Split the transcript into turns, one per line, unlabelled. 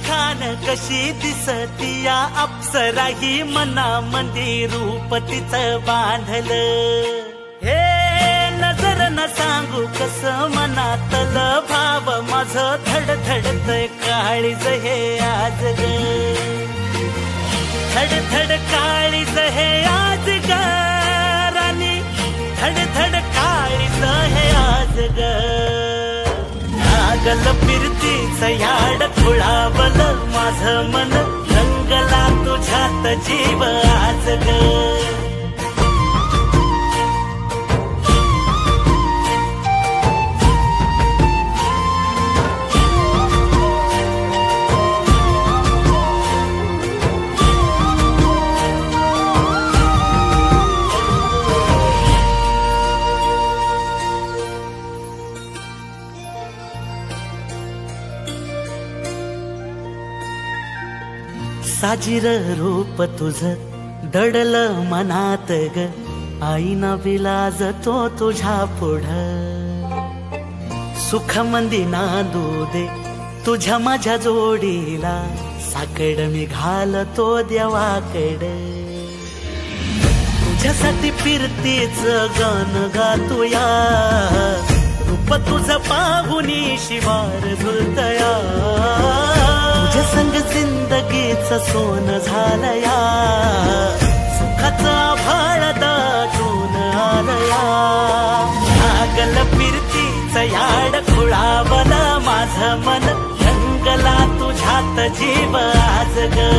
खान कशी दिसती या अप्सरा ही मनामंदी रूप तिचं बांधलं हे नजर न सांगू कस मनातल भाव माझं धडधडतय काळीज हे आज ग धडधड काळीज हे आज ग राणी धडधड काळीज हे आज ग लागल फिरतीच याड खुळावल माझं मन रंगला तुझ्यात जीव आज ग साजीर रूप तुझ दडल मनात ग आईना विलाज तो तुझ्या पुढ सुख मंदी नांदू दे तुझ्या माझ्या जोडीला साकड मी घालतो देवाकड तुझ्यासाठी फिरतीच गान गातोया रूप तुझ पाहुनी शिवार झुलतया तुझ्या संग जिंदगीच सोन झालया सुखाचा भाळ दाटून आलया लागल फिरतीच याड खुळावल माझं मन रंगला तुझ्यात जीव आज ग